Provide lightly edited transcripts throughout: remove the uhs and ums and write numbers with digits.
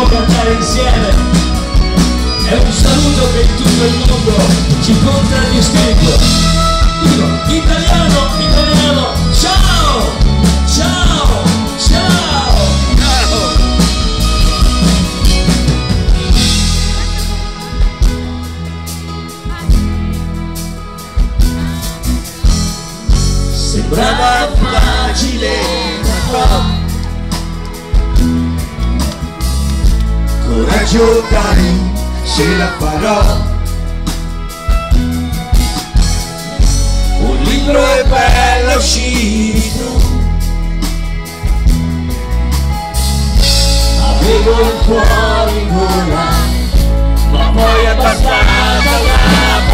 cantare insieme. È un saluto che in tutto il mondo ci contraddistingue. Dico, italiano, italiano, ciao, ciao, ciao, ciao. Sembrava facile, ma coraggio dai, ce la farò. Un libro è bello uscire tu. Avevo il cuore in gola, ma poi è bastata una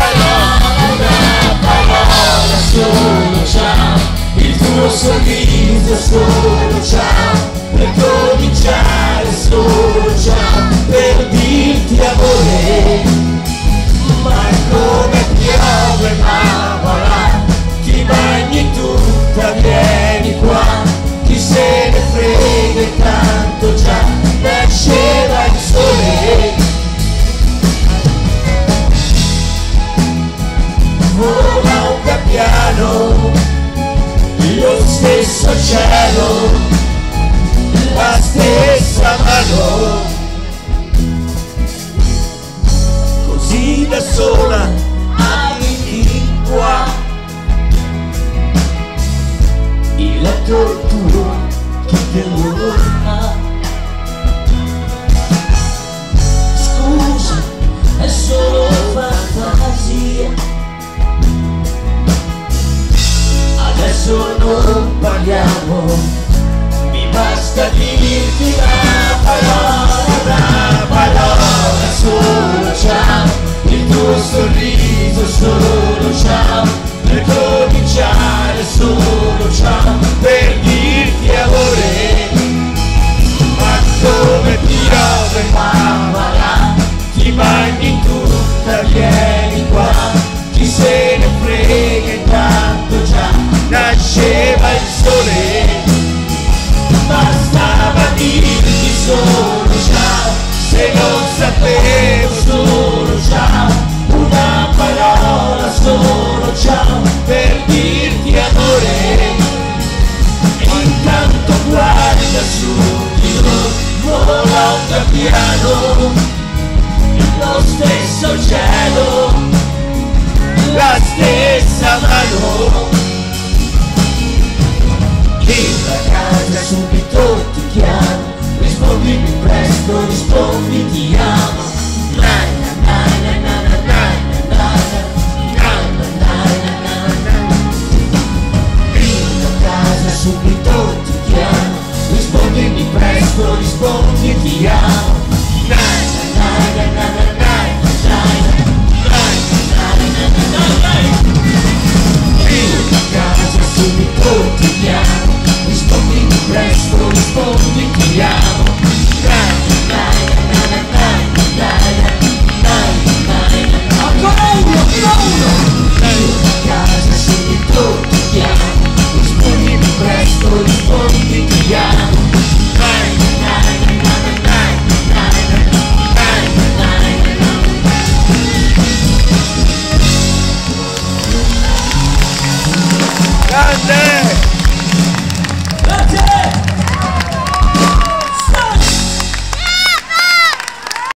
parola solo ciao. Il tuo sorriso solo ciao. Per cominciare solo ciao. Per dirti amore, ma come piove mamma, ti bagni tutta, vieni qua. Chi se ne frega tanto già nasceva il sole. Vola un gabbiano, lo stesso cielo, la stessa mano, Così da sola arrivi qua. Il letto tuo che te lo ha. Scusa, è solo fantasia. Adesso non parliamo, mi basta dirti una parola solo ciao. Il tuo sorriso solo ciao. Per cominciare solo ciao. Per dirti amore, ma come piove mamma, ti bagni tutta, vieni qua. Chi se ne frega intanto già nasceva il sole. Bastava dirti solo ciao. Se non sapevo solo ciao. Una parola solo ciao. Per dirti amore. E intanto guarda su di noi, vola un gabbiano, lo stesso cielo, La stessa mano, entra a casa subito ti chiamo, rispondimi presto, rispondi ti amo. Entra a casa subito ti chiamo, rispondimi presto, rispondi ti amo.